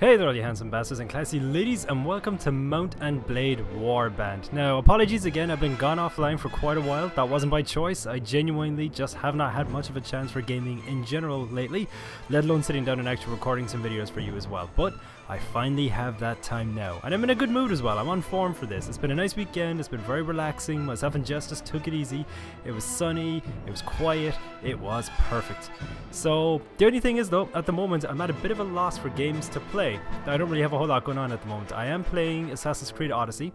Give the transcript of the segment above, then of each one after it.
Hey there all you handsome bastards and classy ladies, and welcome to Mount and Blade Warband. Now, apologies again, I've been gone offline for quite a while. That wasn't by choice. I genuinely just have not had much of a chance for gaming in general lately, let alone sitting down and actually recording some videos for you as well. But I finally have that time now, and I'm in a good mood as well. I'm on form for this. It's been a nice weekend, it's been very relaxing. Myself and Jess just took it easy. It was sunny, it was quiet, it was perfect. So, the only thing is though, at the moment I'm at a bit of a loss for games to play. I don't really have a whole lot going on at the moment. I am playing Assassin's Creed Odyssey,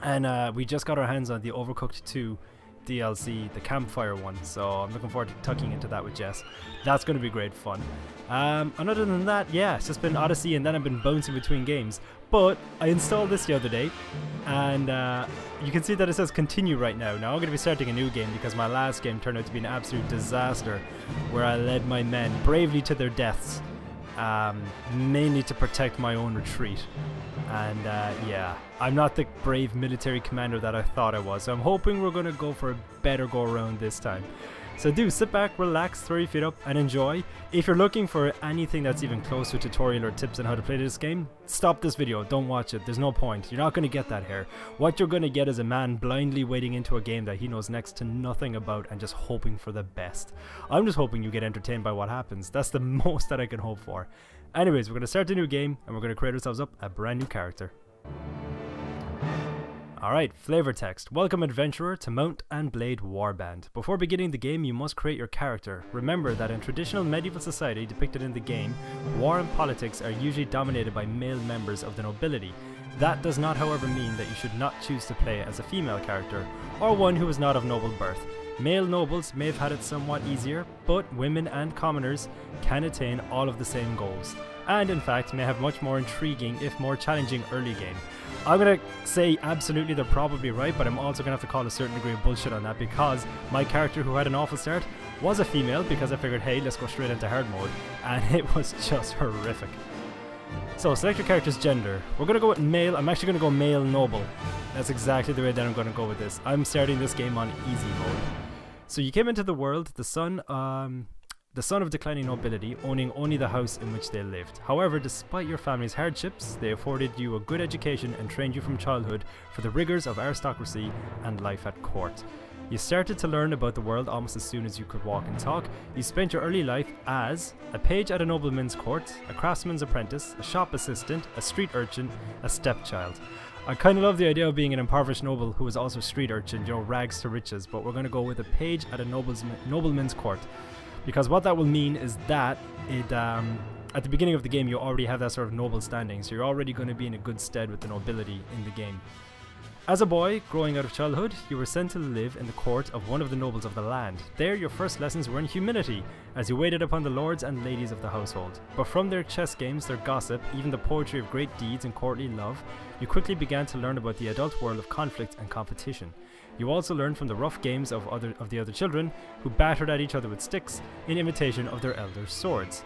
and we just got our hands on the Overcooked 2 DLC, the campfire one, so I'm looking forward to tucking into that with Jess. That's going to be great fun. And other than that, yeah, it's just been Odyssey, and then I've been bouncing between games. But I installed this the other day, and you can see that it says continue right now. Now I'm going to be starting a new game because my last game turned out to be an absolute disaster, where I led my men bravely to their deaths, mainly to protect my own retreat. And yeah, I'm not the brave military commander that I thought I was, so I'm hoping we're going to go for a better go around this time. So do sit back, relax, throw your feet up and enjoy. If you're looking for anything that's even close to a tutorial or tips on how to play this game, stop this video, don't watch it, there's no point. You're not going to get that here. What you're going to get is a man blindly wading into a game that he knows next to nothing about and just hoping for the best. I'm just hoping you get entertained by what happens. That's the most that I can hope for. Anyways, we're going to start a new game and we're going to create ourselves up a brand new character. Alright, flavor text. Welcome adventurer to Mount and Blade Warband. Before beginning the game, you must create your character. Remember that in traditional medieval society depicted in the game, war and politics are usually dominated by male members of the nobility. That does not, however, mean that you should not choose to play as a female character, or one who is not of noble birth. Male nobles may have had it somewhat easier, but women and commoners can attain all of the same goals, and in fact may have much more intriguing, if more challenging, early game. I'm gonna say absolutely they're probably right, but I'm also gonna have to call a certain degree of bullshit on that, because my character, who had an awful start, was a female, because I figured, hey, let's go straight into hard mode, and it was just horrific. So select your character's gender. We're gonna go with male. I'm actually gonna go male noble. That's exactly the way that I'm gonna go with this. I'm starting this game on easy mode. So you came into the world, the son of declining nobility, owning only the house in which they lived. However, despite your family's hardships, they afforded you a good education and trained you from childhood for the rigors of aristocracy and life at court. You started to learn about the world almost as soon as you could walk and talk. You spent your early life as a page at a nobleman's court, a craftsman's apprentice, a shop assistant, a street urchin, a stepchild. I kind of love the idea of being an impoverished noble who is also a street urchin, you know, rags to riches, but we're going to go with a page at a nobleman's court. Because what that will mean is that at the beginning of the game you already have that sort of noble standing, so you're already going to be in a good stead with the nobility in the game. As a boy, growing out of childhood, you were sent to live in the court of one of the nobles of the land. There your first lessons were in humility, as you waited upon the lords and ladies of the household. But from their chess games, their gossip, even the poetry of great deeds and courtly love, you quickly began to learn about the adult world of conflict and competition. You also learned from the rough games of the other children, who battered at each other with sticks in imitation of their elders' swords.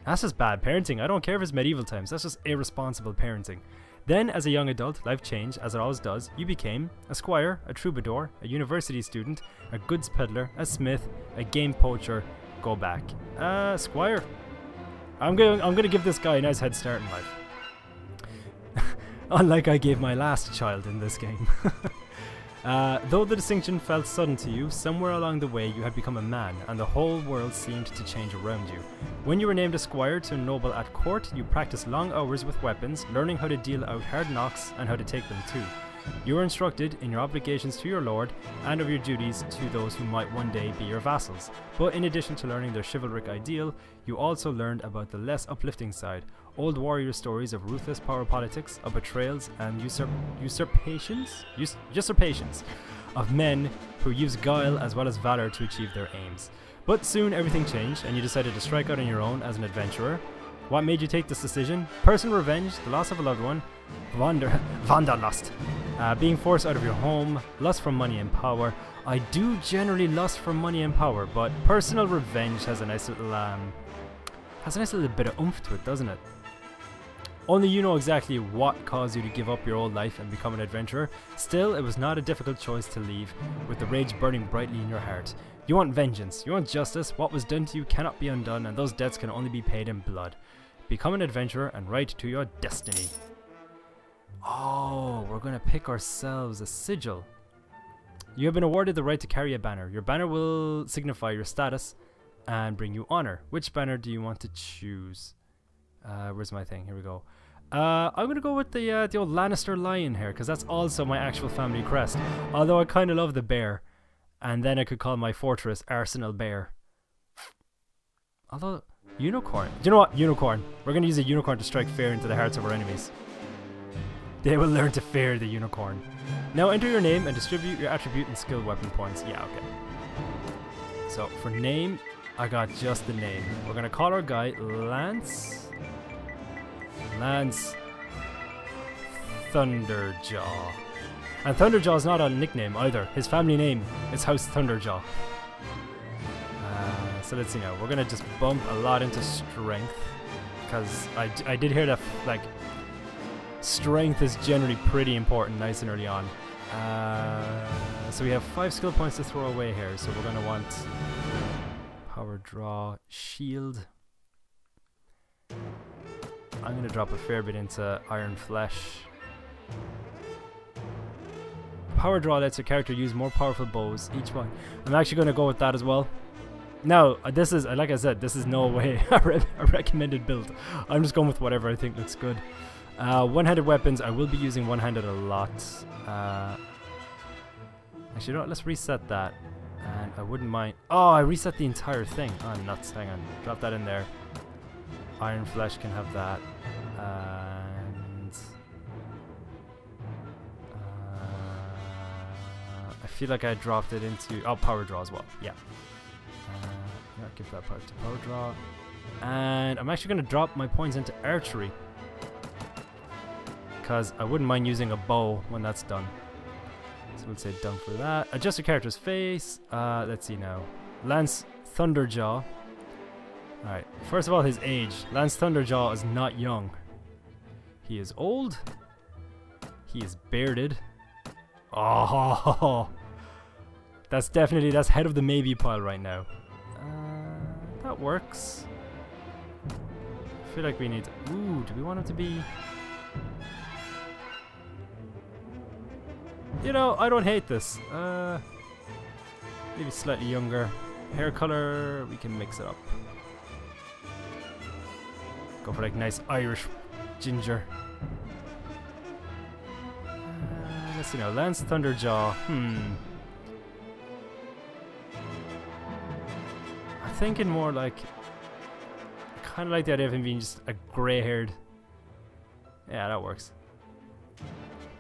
That's just bad parenting. I don't care if it's medieval times, that's just irresponsible parenting. Then, as a young adult, life changed, as it always does. You became a squire, a troubadour, a university student, a goods peddler, a smith, a game poacher. Go back. Squire. I'm gonna give this guy a nice head start in life. Unlike I gave my last child in this game. Though the distinction felt sudden to you, somewhere along the way you had become a man, and the whole world seemed to change around you. When you were named a squire to a noble at court, you practiced long hours with weapons, learning how to deal out hard knocks and how to take them too. You were instructed in your obligations to your lord and of your duties to those who might one day be your vassals. But in addition to learning their chivalric ideal, you also learned about the less uplifting side, old warrior stories of ruthless power politics, of betrayals and usurpations of men who use guile as well as valor to achieve their aims. But soon everything changed and you decided to strike out on your own as an adventurer. What made you take this decision? Personal revenge, the loss of a loved one, wanderlust, being forced out of your home, lust for money and power. I do generally lust for money and power, but personal revenge has a nice little bit of oomph to it, doesn't it? Only you know exactly what caused you to give up your old life and become an adventurer. Still, it was not a difficult choice to leave, with the rage burning brightly in your heart. You want vengeance, you want justice. What was done to you cannot be undone, and those debts can only be paid in blood. Become an adventurer and write to your destiny. Oh, we're gonna pick ourselves a sigil. You have been awarded the right to carry a banner. Your banner will signify your status and bring you honor. Which banner do you want to choose? Where's my thing? Here we go. I'm gonna go with the old Lannister lion here, because that's also my actual family crest. Although I kind of love the bear, and then I could call my fortress Arsenal Bear. Although unicorn, do you know what? Unicorn. We're gonna use a unicorn to strike fear into the hearts of our enemies. They will learn to fear the unicorn. Now enter your name and distribute your attribute and skill weapon points. Yeah, okay. So for name, I got just the name. We're gonna call our guy Lance Thunderjaw. And Thunderjaw is not a nickname either. His family name is House Thunderjaw. So let's see now. We're gonna just bump a lot into strength, because I did hear that like strength is generally pretty important nice and early on. So we have 5 skill points to throw away here. So we're gonna want power draw, shield. I'm gonna drop a fair bit into iron flesh. Power draw lets your character use more powerful bows each one. I'm actually gonna go with that as well. Now, this is, like I said, this is no way a recommended build. I'm just going with whatever I think looks good. One-handed weapons, I will be using one-handed a lot. Actually, you know what, let's reset that. And I wouldn't mind... Oh, I reset the entire thing. Oh, nuts. Hang on. Drop that in there. Iron Flesh can have that. And... I feel like I dropped it into... Oh, power draw as well. Yeah. Yeah, give that part to power draw. And I'm actually going to drop my points into archery, because I wouldn't mind using a bow when that's done. So we'll say done for that. Adjust your character's face. Let's see now. Lance Thunderjaw. Alright, first of all, his age. Lance Thunderjaw is not young. He is old. He is bearded. Oh, that's definitely, that's head of the maybe pile right now. That works. I feel like we need... Ooh, do we want him to be... You know, I don't hate this. Maybe slightly younger. Hair color, we can mix it up. Go for like nice Irish ginger. Let's see now, Lance Thunderjaw. I'm thinking more like, kind of like the idea of him being just a grey-haired. Yeah, that works.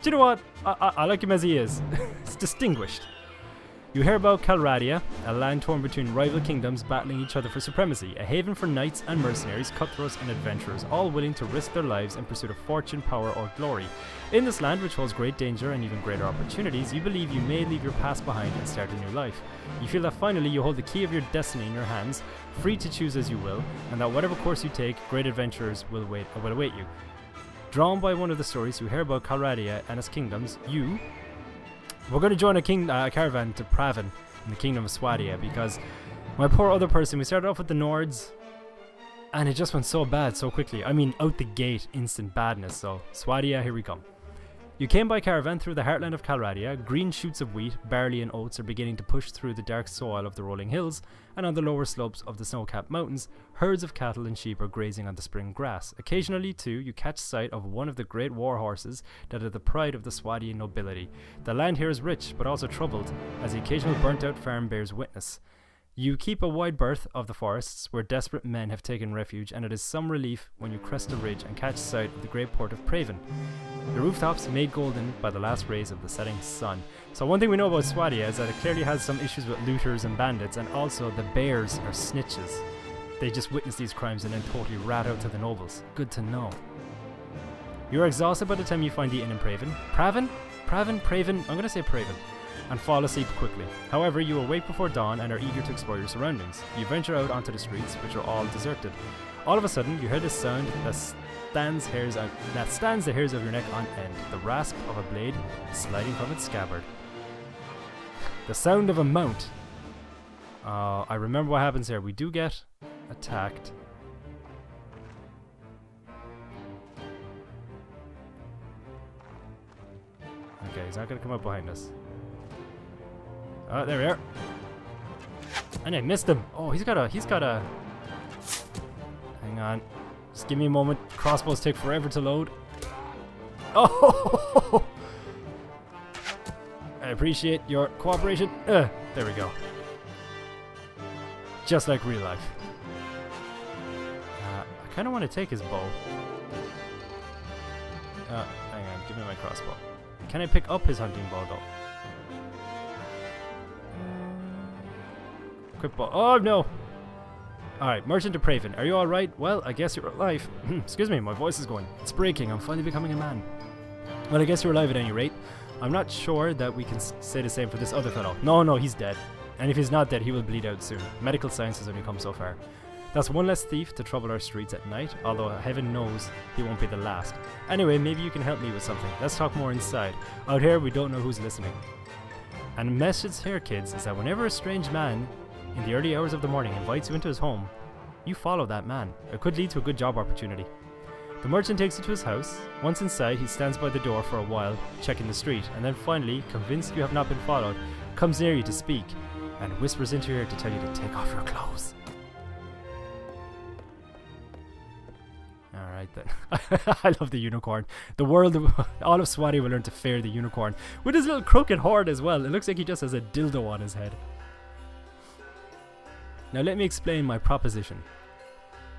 Do you know what? I like him as he is. It's distinguished. You hear about Calradia, a land torn between rival kingdoms battling each other for supremacy, a haven for knights and mercenaries, cutthroats and adventurers, all willing to risk their lives in pursuit of fortune, power or glory. In this land, which holds great danger and even greater opportunities, you believe you may leave your past behind and start a new life. You feel that finally you hold the key of your destiny in your hands, free to choose as you will, and that whatever course you take, great adventures will await you. Drawn by one of the stories you hear about Calradia and its kingdoms, we're going to join a caravan to Praven in the kingdom of Swadia, because my poor other person, we started off with the Nords and it just went so bad so quickly. I mean, out the gate, instant badness. So Swadia, here we come. You came by caravan through the heartland of Calradia. Green shoots of wheat, barley and oats are beginning to push through the dark soil of the rolling hills, and on the lower slopes of the snow-capped mountains, herds of cattle and sheep are grazing on the spring grass. Occasionally, too, you catch sight of one of the great war horses that are the pride of the Swadian nobility. The land here is rich, but also troubled, as the occasional burnt-out farm bears witness. You keep a wide berth of the forests where desperate men have taken refuge, and it is some relief when you crest a ridge and catch sight of the great port of Praven, the rooftops made golden by the last rays of the setting sun. So one thing we know about Swadia is that it clearly has some issues with looters and bandits, and also the bears are snitches. They just witness these crimes and then totally rat out to the nobles. Good to know. You are exhausted by the time you find the inn in Praven. Praven? I'm gonna say Praven. And fall asleep quickly. However, you awake before dawn and are eager to explore your surroundings. You venture out onto the streets, which are all deserted. All of a sudden, you hear this sound that stands the hairs of your neck on end. The rasp of a blade sliding from its scabbard. The sound of a mount. I remember what happens here. We do get attacked. Okay, he's not gonna come up behind us. Oh, there we are. And I missed him. Oh, he's got a... Hang on. Just give me a moment. Crossbows take forever to load. Oh! I appreciate your cooperation. There we go. Just like real life. I kind of want to take his bow. Hang on. Give me my crossbow. Can I pick up his hunting bow, though? Quick bow. Oh, no! Alright, Merchant of Praven. Are you alright? Well, I guess you're alive. Excuse me, my voice is going. It's breaking. I'm finally becoming a man. Well, I guess you're alive at any rate. I'm not sure that we can say the same for this other fellow. No, he's dead. And if he's not dead, he will bleed out soon. Medical science has only come so far. That's one less thief to trouble our streets at night, although heaven knows he won't be the last. Anyway, maybe you can help me with something. Let's talk more inside. Out here, we don't know who's listening. And the message here, kids, is that whenever a strange man in the early hours of the morning invites you into his home, you follow that man. It could lead to a good job opportunity. The merchant takes you to his house. Once inside, he stands by the door for a while, checking the street, and then finally, convinced you have not been followed, comes near you to speak, and whispers into your ear to tell you to take off your clothes. Alright then. I love the unicorn. The world of all of Swati will learn to fear the unicorn. With his little crooked horn as well. It looks like he just has a dildo on his head. Now let me explain my proposition.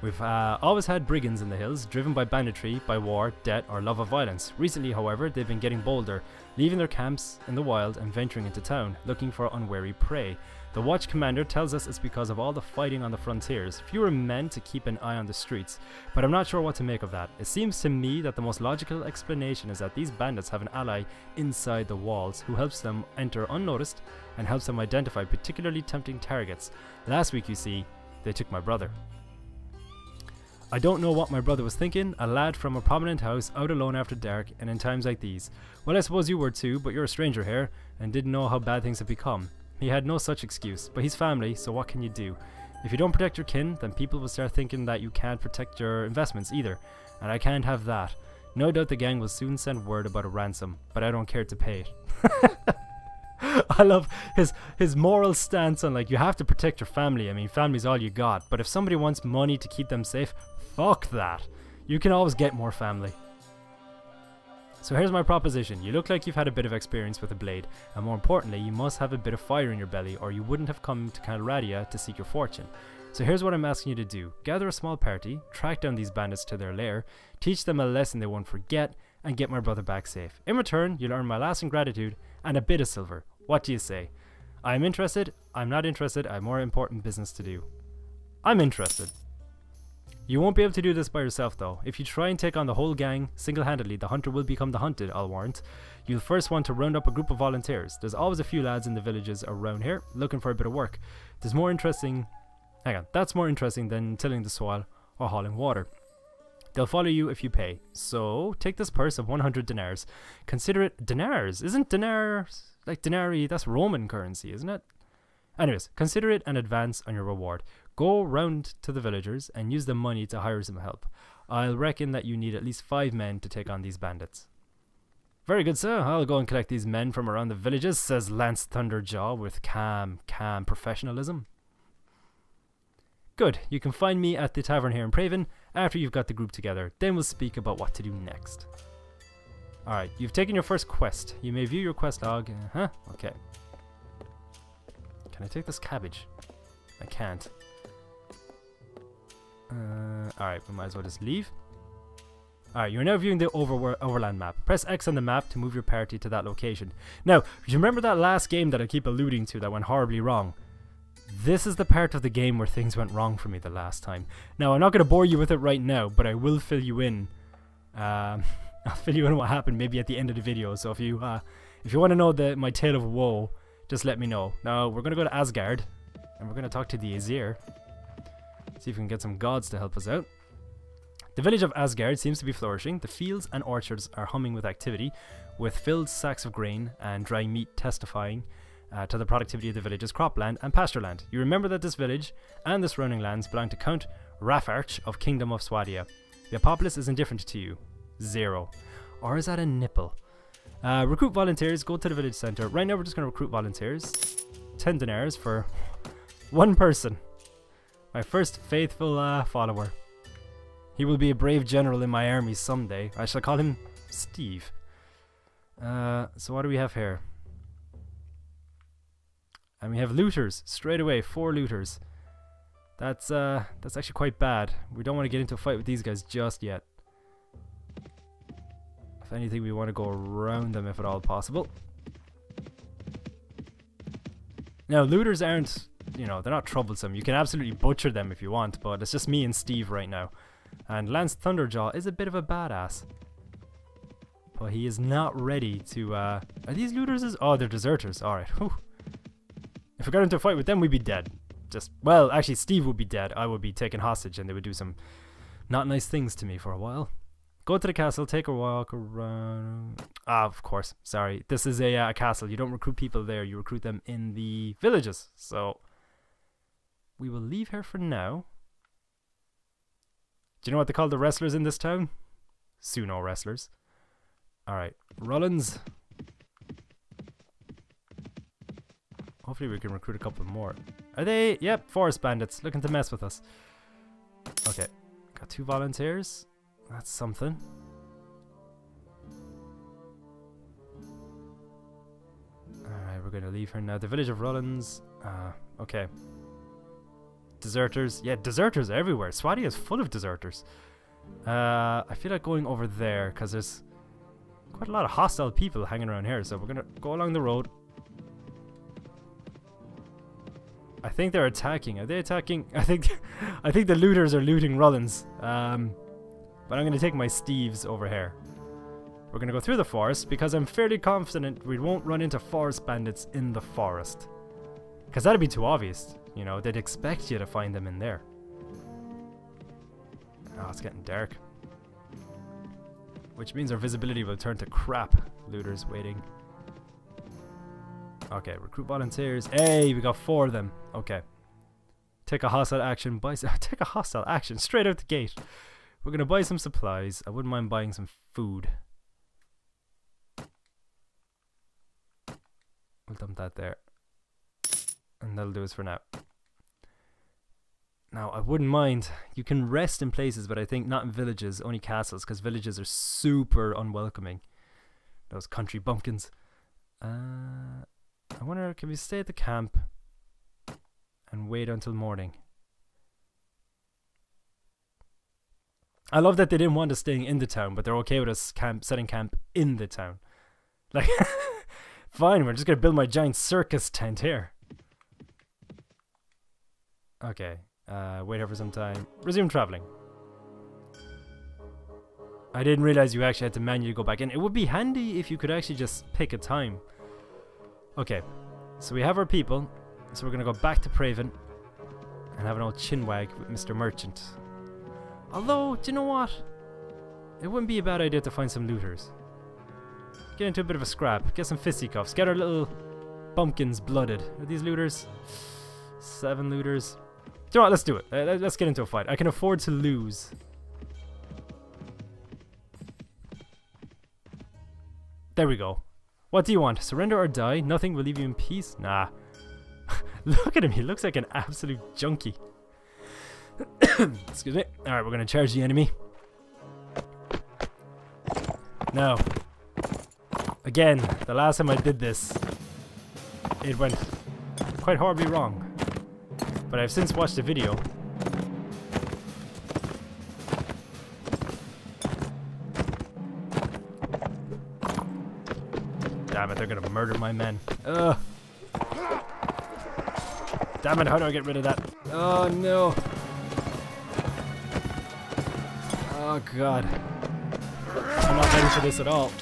We've always had brigands in the hills, driven by banditry, by war, debt, or love of violence. Recently, however, they've been getting bolder, leaving their camps in the wild and venturing into town, looking for unwary prey. The watch commander tells us it's because of all the fighting on the frontiers, fewer men to keep an eye on the streets, but I'm not sure what to make of that. It seems to me that the most logical explanation is that these bandits have an ally inside the walls who helps them enter unnoticed and helps them identify particularly tempting targets. Last week, you see, they took my brother. I don't know what my brother was thinking, a lad from a prominent house out alone after dark and in times like these. Well, I suppose you were too, but you're a stranger here and didn't know how bad things have become. He had no such excuse, but he's family, so what can you do? If you don't protect your kin, then people will start thinking that you can't protect your investments either, and I can't have that. No doubt the gang will soon send word about a ransom, but I don't care to pay it. I love his moral stance on, like, you have to protect your family. I mean, family's all you got, but if somebody wants money to keep them safe, fuck that. You can always get more family. So here's my proposition. You look like you've had a bit of experience with a blade, and more importantly, you must have a bit of fire in your belly, or you wouldn't have come to Calradia to seek your fortune. So here's what I'm asking you to do. Gather a small party, track down these bandits to their lair, teach them a lesson they won't forget, and get my brother back safe. In return, you'll earn my lasting gratitude and a bit of silver. What do you say? I'm interested. I'm not interested. I have more important business to do. I'm interested. You won't be able to do this by yourself though. If you try and take on the whole gang single-handedly, the hunter will become the hunted, I'll warrant. You'll first want to round up a group of volunteers. There's always a few lads in the villages around here looking for a bit of work. That's more interesting than tilling the soil or hauling water. They'll follow you if you pay. So, take this purse of 100 dinars. Consider it... Dinars? Isn't dinars... Like denarii, that's Roman currency, isn't it? Anyways, consider it an advance on your reward. Go round to the villagers and use the money to hire some help. I'll reckon that you need at least 5 men to take on these bandits. Very good, sir. I'll go and collect these men from around the villages, says Lance Thunderjaw with calm professionalism. Good. You can find me at the tavern here in Praven after you've got the group together. Then we'll speak about what to do next. Alright, you've taken your first quest. You may view your quest log. Okay. Can I take this cabbage? I can't. Alright, we might as well just leave. Alright, you're now viewing the overland map. Press X on the map to move your party to that location. Now, do you remember that last game that I keep alluding to that went horribly wrong? This is the part of the game where things went wrong for me the last time. Now, I'm not going to bore you with it right now, but I will fill you in. I'll fill you in what happened maybe at the end of the video. So if you want to know my tale of woe, just let me know. Now, we're going to go to Asgard, and we're going to talk to the Aesir. See if we can get some gods to help us out. The village of Asgard seems to be flourishing. The fields and orchards are humming with activity, with filled sacks of grain and dry meat testifying to the productivity of the village's cropland and pastureland. You remember that this village and the surrounding lands belong to Count Rafarch of Kingdom of Swadia. The populace is indifferent to you. 0. Or is that a nipple? Recruit volunteers, go to the village center. Right now we're just going to recruit volunteers. 10 dinars for one person. My first faithful follower. He will be a brave general in my army someday. I shall call him Steve. So what do we have here? And we have looters straight away. 4 looters. That's actually quite bad. We don't want to get into a fight with these guys just yet. If anything, we want to go around them if at all possible. Now, looters aren't, you know, they're not troublesome. You can absolutely butcher them if you want, but it's just me and Steve right now. And Lance Thunderjaw is a bit of a badass. But he is not ready to, are these looters? Oh, they're deserters. Alright, whew. If we got into a fight with them, we'd be dead. Well, actually, Steve would be dead. I would be taken hostage and they would do some not nice things to me for a while. Go to the castle, take a walk around. Ah, of course. Sorry. This is a castle. You don't recruit people there. You recruit them in the villages. So, we will leave here for now. Do you know what they call the wrestlers in this town? Suno wrestlers. Alright. Rollins. Hopefully we can recruit a couple more. Are they? Yep, forest bandits. Looking to mess with us. Okay. Got 2 volunteers. That's something. Alright, we're going to leave her now. The village of Rollins. Okay. Deserters. Yeah, deserters everywhere. Swati is full of deserters. I feel like going over there because there's quite a lot of hostile people hanging around here. So we're going to go along the road. I think they're attacking. Are they attacking? I think the looters are looting Rollins. But I'm going to take my Steves over here. We're going to go through the forest because I'm fairly confident we won't run into forest bandits in the forest. Because that'd be too obvious. You know, they'd expect you to find them in there. Oh, it's getting dark. Which means our visibility will turn to crap. Looters waiting. Okay, recruit volunteers. Hey, we got 4 of them. Okay. Take a hostile action. Take a hostile action straight out the gate. We're going to buy some supplies. I wouldn't mind buying some food. We'll dump that there. And that'll do us for now. Now, I wouldn't mind. You can rest in places, but I think not in villages, only castles, because villages are super unwelcoming. Those country bumpkins. I wonder, can we stay at the camp and wait until morning? I love that they didn't want us staying in the town, but they're okay with us setting camp in the town. Like, fine, we're just gonna build my giant circus tent here. Okay, wait here for some time. Resume traveling. I didn't realize you actually had to manually go back in. It would be handy if you could actually just pick a time. Okay, so we have our people. So we're gonna go back to Praven and have an old chinwag with Mr. Merchant. Although, do you know what? It wouldn't be a bad idea to find some looters. Get into a bit of a scrap. Get some fisticuffs. Get our little bumpkins blooded. Are these looters? 7 looters. Do you know what? Let's do it. Let's get into a fight. I can afford to lose. There we go. What do you want? Surrender or die? Nothing will leave you in peace? Nah. Look at him. He looks like an absolute junkie. Excuse me. Alright, we're going to charge the enemy. Now, again, the last time I did this, it went quite horribly wrong. But I've since watched the video. Damn it, they're gonna murder my men. Ugh. Damn it, how do I get rid of that? Oh no. Oh god. I'm not ready for this at all.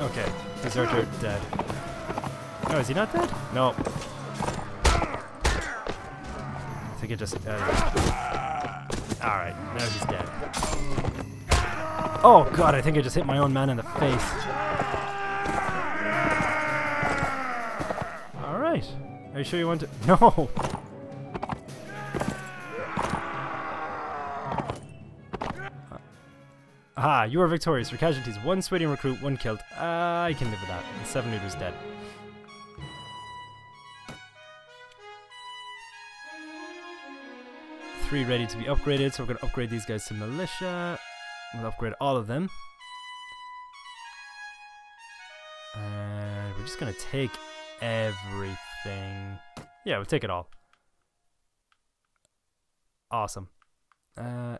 Okay, deserter dead. Oh, is he not dead? No. I think it just... Alright, now he's dead. Oh god, I think I just hit my own man in the face. Alright. Are you sure you want to... No! Aha, you are victorious. Your casualties: 1 sweating recruit, 1 killed. I can live with that. And 7 looters dead. Three ready to be upgraded, so we're going to upgrade these guys to militia. We'll upgrade all of them. And we're just going to take everything. Yeah, we'll take it all. Awesome.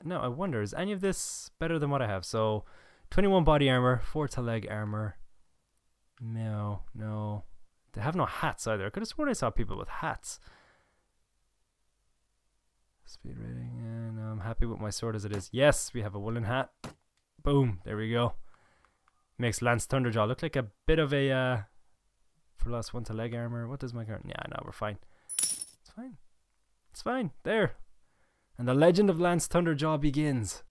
Now, I wonder, is any of this better than what I have? So, 21 body armor, 4 to leg armor. No, no. They have no hats either. I could have sworn I saw people with hats. Speed rating, and I'm happy with my sword as it is. Yes, we have a woolen hat. Boom, there we go. Makes Lance Thunderjaw look like a bit of a, plus 1 to leg armor. What does my current? Yeah, no, we're fine. It's fine. It's fine. There. And the legend of Lance Thunderjaw begins.